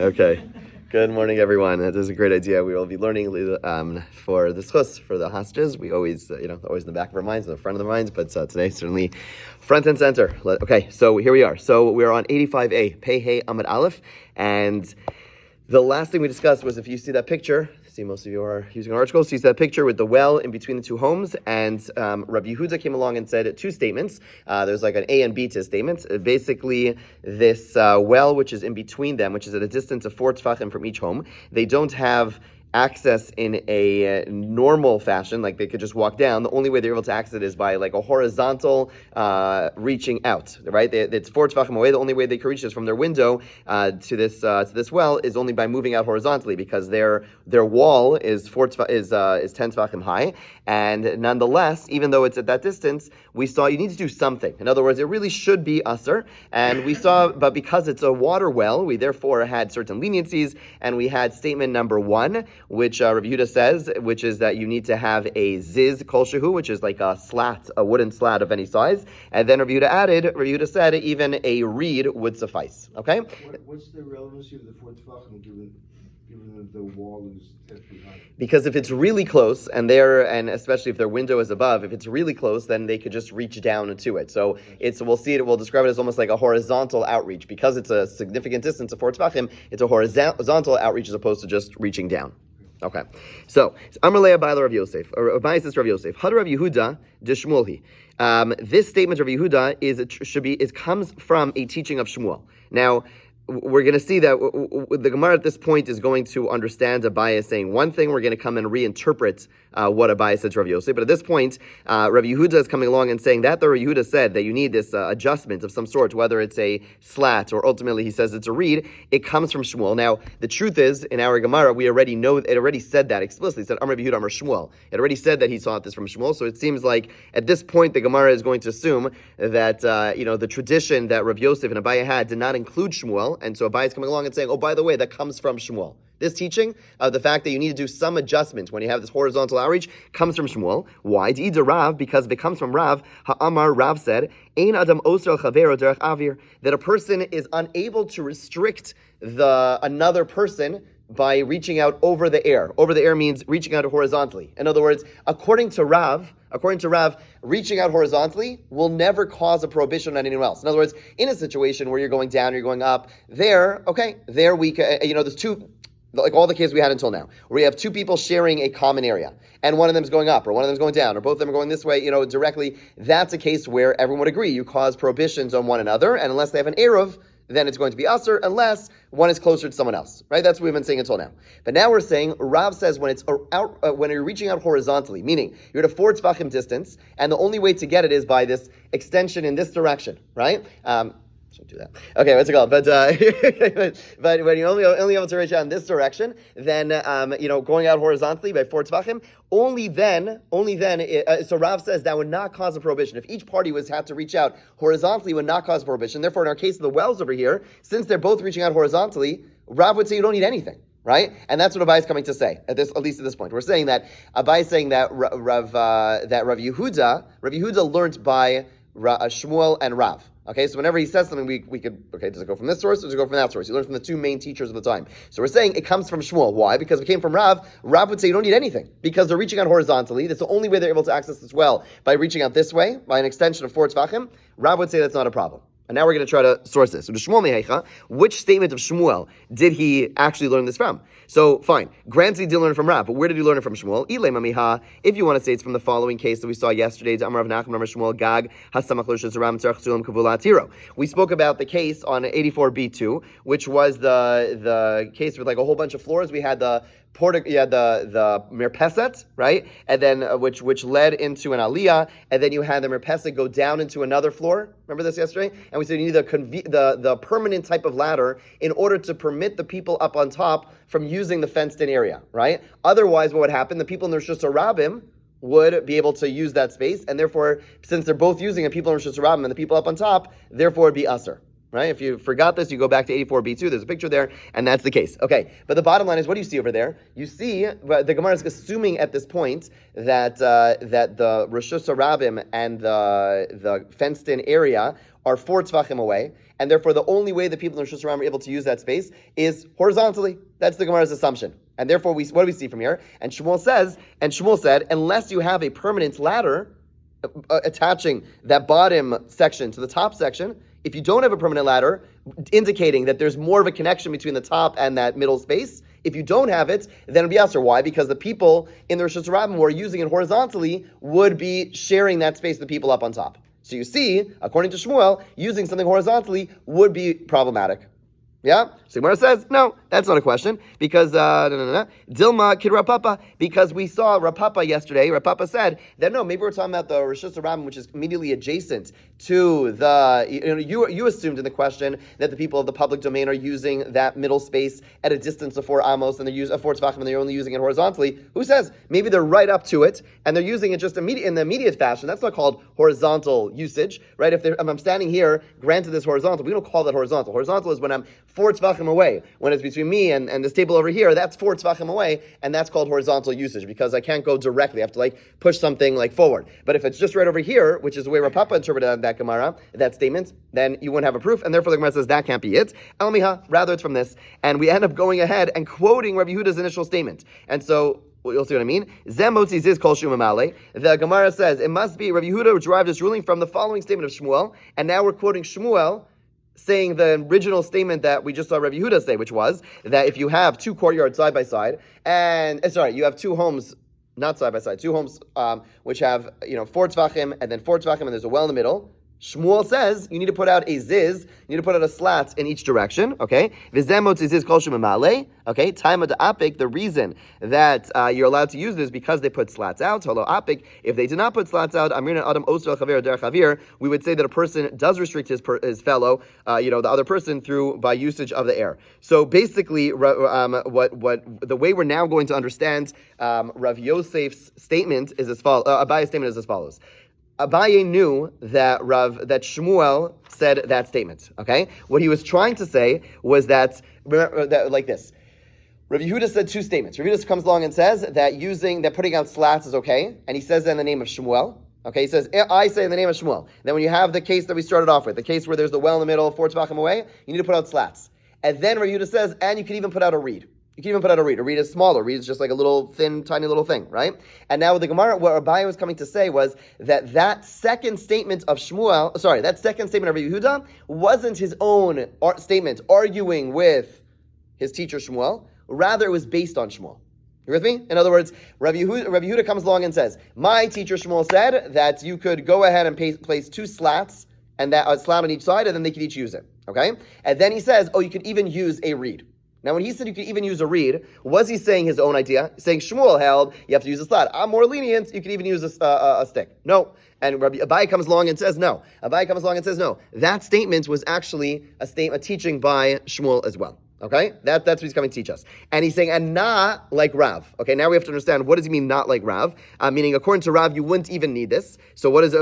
Okay. Good morning, everyone. That is a great idea. We will be learning for the schus, for the hostages. We always, always in the back of our minds, in the front of the minds, but today certainly front and center. Okay, so here we are. So we're on 85a, Pei Hey Amud Aleph, and the last thing we discussed was if you see that picture. See, most of you are using articles. So you see that picture with the well in between the two homes, and Rabbi Yehuda came along and said two statements. There's like an A and B to statements. Basically, this well, which is in between them, which is at a distance of 4 tefachim from each home, they don't have access in a normal fashion, like they could just walk down. The only way they're able to access it is by like a horizontal reaching out, right? It's 4 tefachim away. The only way they can reach is from their window to this well is only by moving out horizontally, because their wall is 10 tefachim high, and nonetheless, even though it's at that distance, we saw you need to do something. In other words, it really should be usser, and we saw, but because it's a water well, we therefore had certain leniencies, and we had statement number 1, which Rabbi Yehuda says, which is that you need to have a ziz kol shehu, which is like a wooden slat of any size. And then Rabbi Yehuda said even a reed would suffice. Okay? What's the relevancy of the 4 tefachim given that the wall is 10 feet high? Because if it's really close, and especially if their window is above, if it's really close, then they could just reach down to it. So we'll describe it as almost like a horizontal outreach. Because it's a significant distance of 4 tefachim, it's a horizontal outreach as opposed to just reaching down. Okay, so Amar Leah Baila Rav Yosef, or Abai says Rav Yosef, Had Rav Yehuda de Shmuelhi. This statement of Rav Yehuda comes from a teaching of Shmuel. Now, we're going to see that the Gemara at this point is going to understand Abai saying one thing. We're going to come and reinterpret what Abai said to Rav Yosef. But at this point, Rav Yehuda is coming along and saying that the Rav Yehuda said that you need this adjustment of some sort, whether it's a slat or ultimately he says it's a reed. It comes from Shmuel. Now, the truth is, in our Gemara, we already know it already said that explicitly. It said Amar Rav Yehuda Amar Shmuel. It already said that he saw this from Shmuel. So it seems like at this point the Gemara is going to assume that the tradition that Rav Yosef and Abai had did not include Shmuel, and so Abai is coming along and saying, oh, by the way, that comes from Shmuel. This teaching of the fact that you need to do some adjustment when you have this horizontal outreach comes from Shmuel. Why? D'ida Rav, because if it comes from Rav, Ha'amar, Rav said, Ein Adam Osel Chavero Derech Avir, that a person is unable to restrict another person by reaching out over the air. Over the air means reaching out horizontally. In other words, according to Rav, reaching out horizontally will never cause a prohibition on anyone else. In other words, in a situation where you're going down or you're going up, there we there's two, like all the cases we had until now, where we have two people sharing a common area, and one of them is going up, or one of them is going down, or both of them are going this way, directly. That's a case where everyone would agree you cause prohibitions on one another, and unless they have an eruv, then it's going to be usher, unless one is closer to someone else, right? That's what we've been saying until now. But now we're saying, Rav says when when you're reaching out horizontally, meaning you're at a 4 tefachim distance, and the only way to get it is by this extension in this direction, right? Shouldn't do that. Okay, what's it called? But but when you're only able to reach out in this direction, then going out horizontally by 4 tefachim, only then. So Rav says that would not cause a prohibition. If each party had to reach out horizontally, it would not cause a prohibition. Therefore, in our case of the wells over here, since they're both reaching out horizontally, Rav would say you don't need anything. Right, and that's what Abai is coming to say at least at this point. We're saying that Abai is saying that Rav Yehuda learned by Shmuel and Rav. Okay, so whenever he says something, we could, does it go from this source or does it go from that source? He learned from the two main teachers of the time. So we're saying it comes from Shmuel. Why? Because it came from Rav. Rav would say you don't need anything because they're reaching out horizontally. That's the only way they're able to access this well, by reaching out this way, by an extension of 4 tefachim. Rav would say that's not a problem. And now we're going to try to source this. So, Shmuel Mehecha, which statement of Shmuel did he actually learn this from? So, fine. Granted, he did learn it from Rav, but where did he learn it from Shmuel? Ilay Mamiha, if you want to say it's from the following case that we saw yesterday, Amar Rav Nachman, Amar Shmuel, Gag, Hasamach Lushas Ram Tzarech Sulam Kavula Atiro. We spoke about the case on 84b2, which was the case with like a whole bunch of floors. We had the mirpeset, right? And then which led into an aliyah, and then you had the mirpeset go down into another floor. Remember this yesterday? And we said you need the permanent type of ladder in order to permit the people up on top from using the fenced-in area, right? Otherwise, what would happen? The people in the Rishus Harabim would be able to use that space, and therefore, since they're both using it, people in Rishus Harabim and the people up on top, therefore it'd be usher. Right? If you forgot this, you go back to 84b2. There's a picture there, and that's the case. Okay, but the bottom line is, what do you see over there? You see, the Gemara is assuming at this point that the Rishus Harabim and the fenced-in area are 4 tefachim away, and therefore the only way that people in Rosh Hashanah are able to use that space is horizontally. That's the Gemara's assumption. And therefore, what do we see from here? And Shmuel said, unless you have a permanent ladder attaching that bottom section to the top section, if you don't have a permanent ladder, indicating that there's more of a connection between the top and that middle space, if you don't have it, then it'd be Asur. Why? Because the people in the Rosh Hashanah who are using it horizontally would be sharing that space with the people up on top. So you see, according to Shmuel, using something horizontally would be problematic. Yeah? So Gemara says, no, that's not a question, because, Dilma Kid Rapapa, because we saw Rapapa yesterday. Rapapa said that, no, maybe we're talking about the Rosh Hashanah, which is immediately adjacent to the, you assumed in the question that the people of the public domain are using that middle space at a distance of 4 amos, and they're using 4 tzvachim, and they're only using it horizontally. Who says? Maybe they're right up to it, and they're using it just in the immediate fashion. That's not called horizontal usage, right? If I'm standing here, granted this horizontal, we don't call that horizontal. Horizontal is when I'm 4 tzvachim away. When it's between me and this table over here, that's 4 tzvachim away, and that's called horizontal usage, because I can't go directly. I have to push something forward. But if it's just right over here, which is the way Rapapa interpreted that Gemara, that statement, then you wouldn't have a proof, and therefore the Gemara says that can't be it. Elmiha, rather it's from this. And we end up going ahead and quoting Rabbi Yehuda's initial statement. And so, you'll see what I mean. Zemotzi ziz kol shumamale. The Gemara says it must be Rabbi Yehuda derived this ruling from the following statement of Shmuel, and now we're quoting Shmuel, saying the original statement that we just saw Rabbi Yehuda say, which was that if you have 2 courtyards side by side, you have 2 homes, not side by side, 2 homes which have 4 tzvachim and then 4 tzvachim, and there's a well in the middle. Shmuel says you need to put out a ziz, you need to put out a slat in each direction, okay? V'zemot ziz kol shemamale, okay? Time of the apik, the reason that you're allowed to use this is because they put slats out. Holo apik, if they did not put slats out, amrina adam osel chaver der chavir, we would say that a person does restrict his fellow, the other person by usage of the air. So basically, what the way we're now going to understand Rav Yosef's statement is as follows. Abaye's statement is as follows. Abaye knew that Shmuel said that statement. Okay, what he was trying to say was that like this. Rabbi Yehuda said 2 statements. Rabbi Yehuda comes along and says that putting out slats is okay, and he says that in the name of Shmuel. Okay, he says I say in the name of Shmuel. Then when you have the case that we started off with, the case where there's the well in the middle, 4 tzvachim away, you need to put out slats. And then Rabbi Yehuda says, and you can even put out a reed. You can even put out a reed. A reed is smaller. A reed is just like a little thin, tiny little thing, right? And now with the Gemara, what Abaye was coming to say was that second statement of that second statement of Rabbi Yehuda wasn't his own statement arguing with his teacher Shmuel. Rather, it was based on Shmuel. You with me? In other words, Rabbi Yehuda comes along and says, my teacher Shmuel said that you could go ahead and place 2 slats, and that a slat on each side, and then they could each use it. Okay? And then he says, you could even use a reed. Now, when he said you could even use a reed, was he saying his own idea? Saying Shmuel held you have to use a slat. I'm more lenient. You can even use a stick. No. And Rabbi Abaye comes along and says no. That statement was actually a teaching by Shmuel as well. Okay, that's what he's coming to teach us. And he's saying, and not like Rav. Okay, now we have to understand, what does he mean, not like Rav? Meaning, according to Rav, you wouldn't even need this. So what does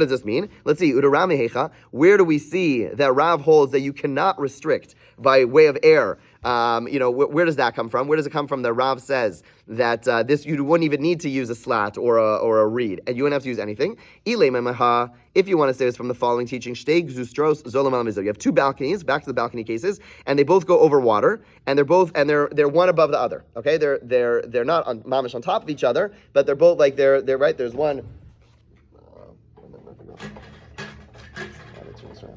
this mean? Let's see, where do we see that Rav holds that you cannot restrict by way of air? Where does that come from? Where does it come from that Rav says that this you wouldn't even need to use a slat or a reed, and you wouldn't have to use anything? If you want to say this from the following teaching, you have 2 balconies, back to the balcony cases, and they both go over water, and they're one above the other. Okay, they're not mamish on top of each other, but they're both they're right. There's one.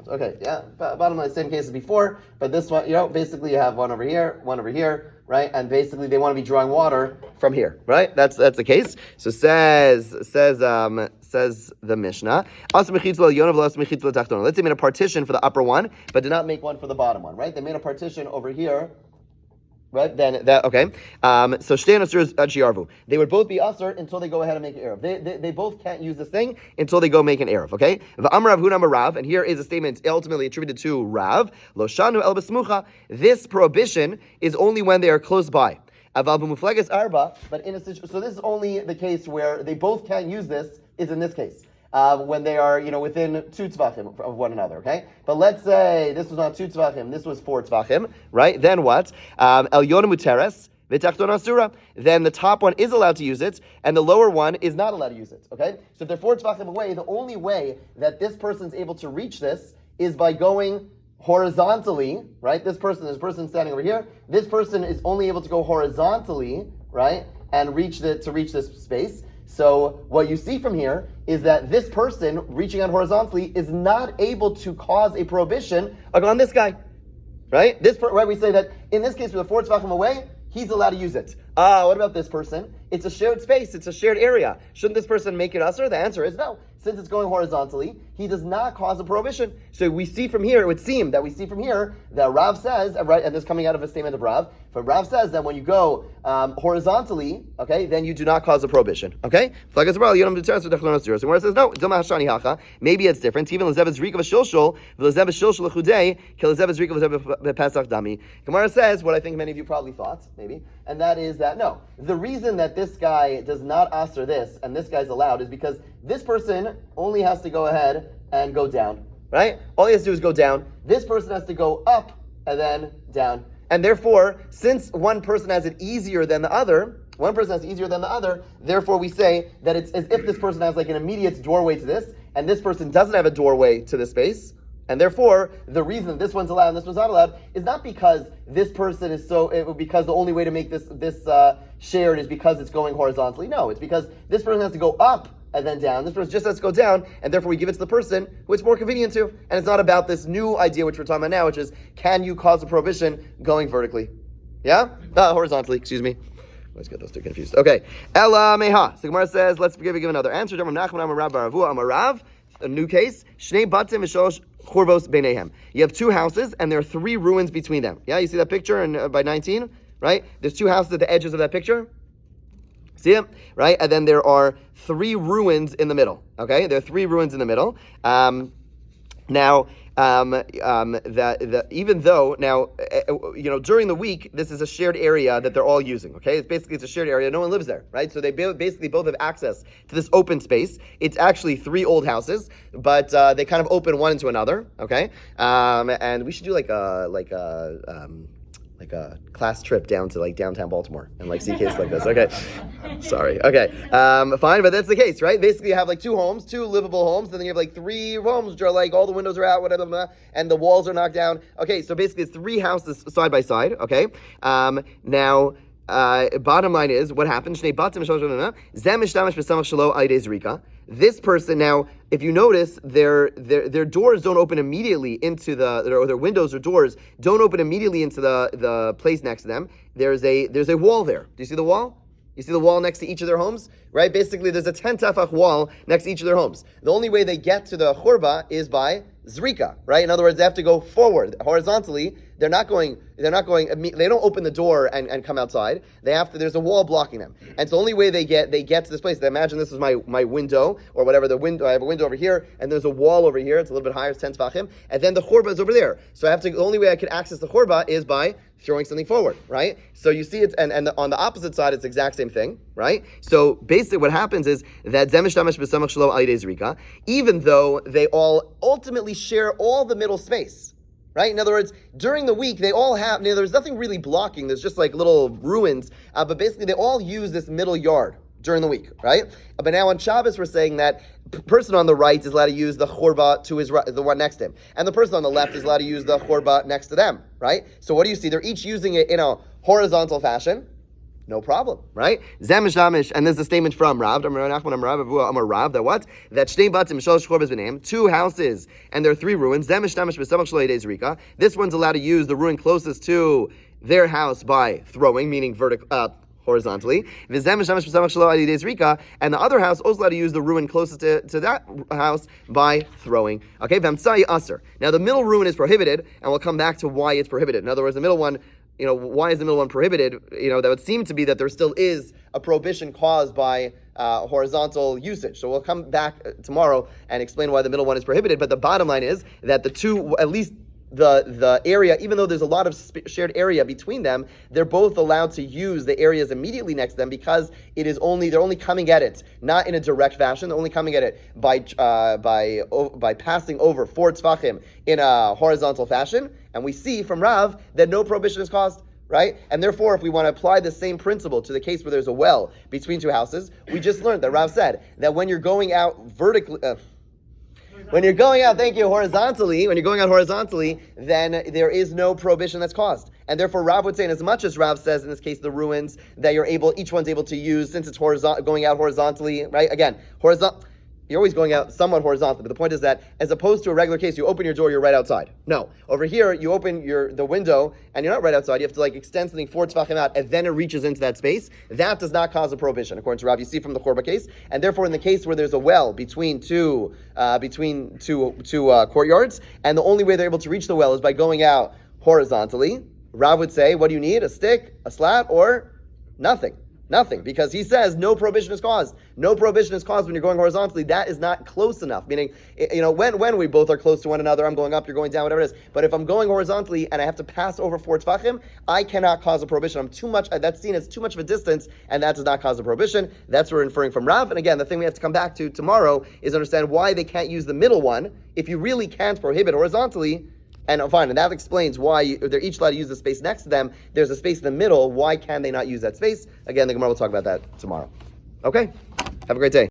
Okay, yeah, bottom line, same case as before, but this one, basically you have one over here, right? And basically they want to be drawing water from here, right? That's the case. So says the Mishnah, let's say they made a partition for the upper one, but did not make one for the bottom one, right? They made a partition over here. Right, then that okay. So shtein asur achiarvu. They would both be asur until they go ahead and make an eruv. They both can't use this thing until they go make an eruv. Okay. V'amar Rav Huna Rav, and here is a statement ultimately attributed to Rav. Lo shanu el besmucha. This prohibition is only when they are close by. Aval b'mufleges arba, but in a situation, so this is only the case where they both can't use this. Is in this case. When they are, within 2 tzvachim of one another, okay? But let's say this was not 2 tzvachim, this was 4 tzvachim, right? Then what? El yona muteres, v'tachton asura. Then the top one is allowed to use it, and the lower one is not allowed to use it, okay? So if they're 4 tzvachim away, the only way that this person's able to reach this is by going horizontally, right? This person standing over here, this person is only able to go horizontally, right? And reach this space. So what you see from here is that this person reaching out horizontally is not able to cause a prohibition on this guy, right? We say that in this case, with the 4 tzvachim away, he's allowed to use it. What about this person? It's a shared space. It's a shared area. Shouldn't this person make it usher? The answer is no. Since it's going horizontally, he does not cause a prohibition. So we see from here, it would seem that that Rav says, right, and this is coming out of a statement of Rav, but Rav says that when you go horizontally, okay, then you do not cause a prohibition. Okay? So where it says no, maybe it's different. Even Gemara says what I think many of you probably thought, maybe, and that is that no, the reason that this guy does not answer this and this guy's allowed is because this person only has to go ahead and go down, right? All he has to do is go down. This person has to go up and then down. And therefore, since one person has it easier than the other, therefore we say that it's as if this person has like an immediate doorway to this, and this person doesn't have a doorway to this space. And therefore, the reason that this one's allowed and this one's not allowed is not because this person is because the only way to make this shared is because it's going horizontally. No, it's because this person has to go up and then down. This person just has to go down, and therefore we give it to the person who it's more convenient to. And it's not about this new idea which we're talking about now, which is, can you cause a prohibition going vertically? Yeah? Horizontally, excuse me. Let's get those two confused. Okay. Ella meha. So Gemara says, let's give another answer. A new case. Shnei batim v'shalosh churvos beinehem. You have 2 houses, and there are 3 ruins between them. Yeah, you see that picture by 19? Right? There's 2 houses at the edges of that picture. See it? Right? And then there are 3 ruins in the middle. Okay? There are 3 ruins in the middle. Even though now, during the week, this is a shared area that they're all using. Okay, it's a shared area. No one lives there, right? So they basically both have access to this open space. It's actually 3 old houses, but they kind of open one into another. Okay, and we should do like a class trip down to like downtown Baltimore and like see cases like this. Okay, sorry. Okay, fine, but that's the case, right? Basically, you have like 2 homes, 2 livable homes, and then you have like 3 homes which are like all the windows are out, whatever, blah, blah, and the walls are knocked down. Okay, so basically, it's 3 houses side by side. Okay, now. Bottom line is, what happens? This person now, if you notice, their doors don't open immediately into or their windows or doors don't open immediately into the place next to them. There's a wall there. Do you see the wall? You see the wall next to each of their homes, right? Basically, there's a 10 tefach wall next to each of their homes. The only way they get to the churba is by zrika, right? In other words, they have to go forward horizontally. They don't open the door and come outside. There's a wall blocking them. And so the only way they get to this place, imagine this is my window, or whatever, I have a window over here, and there's a wall over here, it's a little bit higher, it's 10 tefachim, and then the churba is over there. So the only way I can access the churba is by throwing something forward, right? So you see it, and on the opposite side, it's the exact same thing, right? So basically what happens is that even though they all ultimately share all the middle space, right? In other words, during the week, they all have, there's nothing really blocking, there's just like little ruins, but basically they all use this middle yard during the week, right? But now on Shabbos, we're saying that the person on the right is allowed to use the churba to his right, the one next to him, and the person on the left is allowed to use the churba next to them, right? So what do you see? They're each using it in a horizontal fashion. No problem, right? Zemish Damish, and there's a statement from Rav, that what? That Shnei Batim Shalosh Churvos b'neihem, 2 houses, and there are 3 ruins. Zemish Damish b'samach shelo yedei zrika. This one's allowed to use the ruin closest to their house by throwing, meaning horizontally. V'zemish Damish b'samach shelo yedei zrika, and the other house also allowed to use the ruin closest to that house by throwing. Okay, v'amtzai aser. Now the middle ruin is prohibited, and we'll come back to why it's prohibited. In other words, the middle one. Why is the middle one prohibited? That would seem to be that there still is a prohibition caused by horizontal usage. So we'll come back tomorrow and explain why the middle one is prohibited. But the bottom line is that the 2, at least the area, even though there's a lot of shared area between them, they're both allowed to use the areas immediately next to them because they're only coming at it not in a direct fashion. They're only coming at it by passing over 4 tzvachim in a horizontal fashion. And we see from Rav that no prohibition is caused, right? And therefore, if we want to apply the same principle to the case where there's a well between 2 houses, we just learned that Rav said that when you're going out vertically. when you're going out, thank you, horizontally, when you're going out horizontally, then there is no prohibition that's caused. And therefore, Rav would say, and as much as Rav says in this case, the ruins that each one's able to use since it's going out horizontally, right? Again, horizontal. You're always going out somewhat horizontally, but the point is that as opposed to a regular case, you open your door, you're right outside. No, over here you open the window and you're not right outside. You have to extend something 4 tefachim out, and then it reaches into that space. That does not cause a prohibition, according to Rav. You see from the Chorba case, and therefore in the case where there's a well between two courtyards, and the only way they're able to reach the well is by going out horizontally. Rav would say, what do you need? A stick, a slat, or nothing? Nothing, because he says no prohibition is caused. No prohibition is caused when you're going horizontally. That is not close enough. Meaning, when we both are close to one another, I'm going up, you're going down, whatever it is. But if I'm going horizontally and I have to pass over 4 tefachim, I cannot cause a prohibition. That's seen as too much of a distance, and that does not cause a prohibition. That's what we're inferring from Rav. And again, the thing we have to come back to tomorrow is understand why they can't use the middle one. If you really can't prohibit horizontally, and fine, and that explains why they're each allowed to use the space next to them. There's a space in the middle. Why can they not use that space? Again, the Gemara will talk about that tomorrow. Okay? Have a great day.